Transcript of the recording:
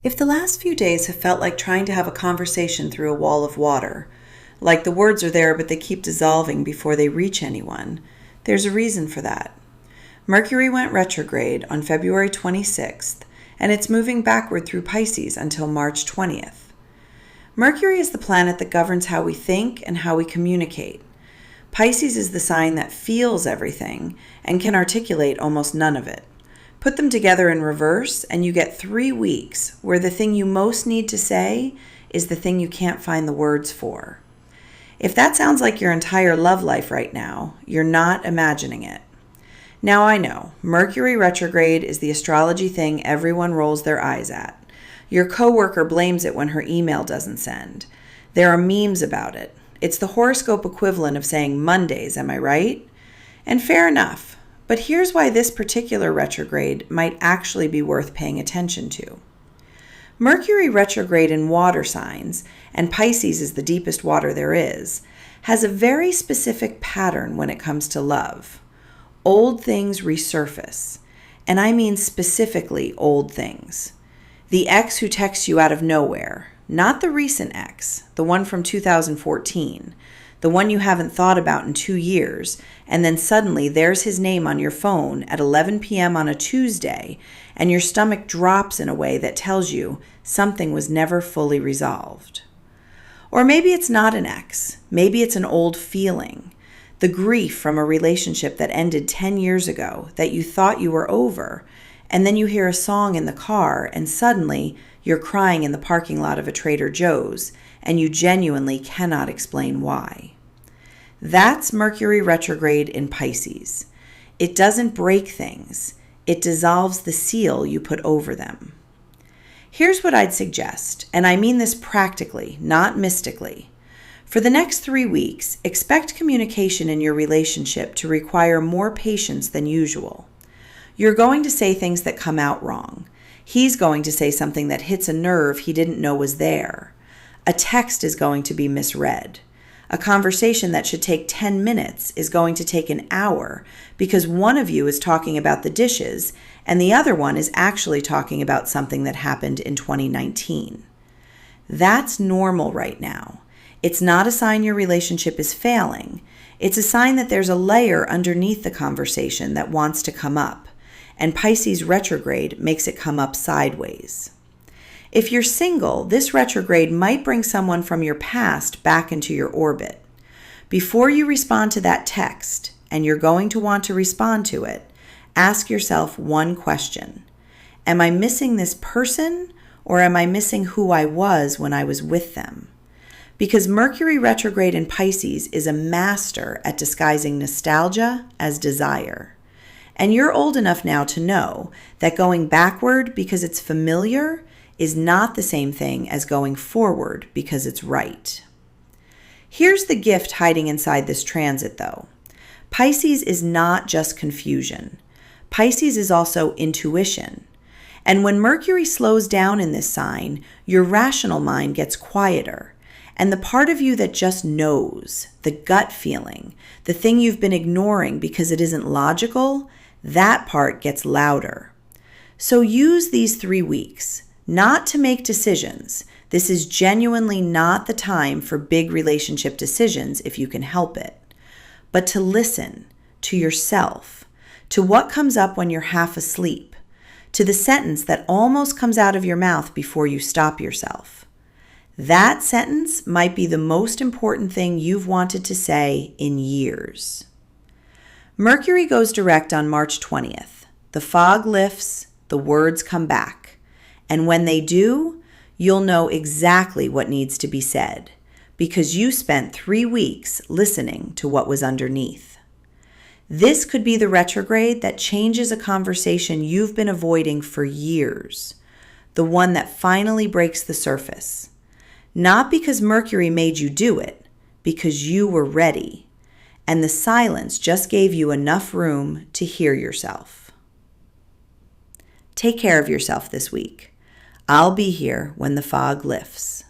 If the last few days have felt like trying to have a conversation through a wall of water, like the words are there but they keep dissolving before they reach anyone, there's a reason for that. Mercury went retrograde on February 26th, and it's moving backward through Pisces until March 20th. Mercury is the planet that governs how we think and how we communicate. Pisces is the sign that feels everything and can articulate almost none of it. Put them together in reverse, and you get 3 weeks where the thing you most need to say is the thing you can't find the words for. If that sounds like your entire love life right now, you're not imagining it. Now I know, Mercury retrograde is the astrology thing everyone rolls their eyes at. Your coworker blames it when her email doesn't send. There are memes about it. It's the horoscope equivalent of saying Mondays, am I right? And fair enough. But here's why this particular retrograde might actually be worth paying attention to. Mercury retrograde in water signs, and Pisces is the deepest water there is, has a very specific pattern when it comes to love. Old things resurface, and I mean specifically old things. The ex who texts you out of nowhere, not the recent ex, the one from 2014, the one you haven't thought about in 2 years, and then suddenly there's his name on your phone at 11 p.m. on a Tuesday, and your stomach drops in a way that tells you something was never fully resolved. Or maybe it's not an ex. Maybe it's an old feeling, the grief from a relationship that ended 10 years ago that you thought you were over, and then you hear a song in the car, and suddenly you're crying in the parking lot of a Trader Joe's, and you genuinely cannot explain why. That's Mercury retrograde in Pisces. It doesn't break things. It dissolves the seal you put over them. Here's what I'd suggest, and I mean this practically, not mystically. For the next 3 weeks, expect communication in your relationship to require more patience than usual. You're going to say things that come out wrong. He's going to say something that hits a nerve he didn't know was there. A text is going to be misread. A conversation that should take 10 minutes is going to take an hour because one of you is talking about the dishes and the other one is actually talking about something that happened in 2019. That's normal right now. It's not a sign your relationship is failing. It's a sign that there's a layer underneath the conversation that wants to come up, and Pisces retrograde makes it come up sideways. If you're single, this retrograde might bring someone from your past back into your orbit. Before you respond to that text, and you're going to want to respond to it, ask yourself one question. Am I missing this person, or am I missing who I was when I was with them? Because Mercury retrograde in Pisces is a master at disguising nostalgia as desire. And you're old enough now to know that going backward because it's familiar is not the same thing as going forward because it's right. Here's the gift hiding inside this transit, though. Pisces is not just confusion. Pisces is also intuition. And when Mercury slows down in this sign, your rational mind gets quieter. And the part of you that just knows, the gut feeling, the thing you've been ignoring because it isn't logical, that part gets louder. So use these 3 weeks. Not to make decisions. This is genuinely not the time for big relationship decisions if you can help it. But to listen to yourself, to what comes up when you're half asleep, to the sentence that almost comes out of your mouth before you stop yourself. That sentence might be the most important thing you've wanted to say in years. Mercury goes direct on March 20th. The fog lifts, the words come back. And when they do, you'll know exactly what needs to be said because you spent 3 weeks listening to what was underneath. This could be the retrograde that changes a conversation you've been avoiding for years, the one that finally breaks the surface. Not because Mercury made you do it, because you were ready, and the silence just gave you enough room to hear yourself. Take care of yourself this week. I'll be here when the fog lifts.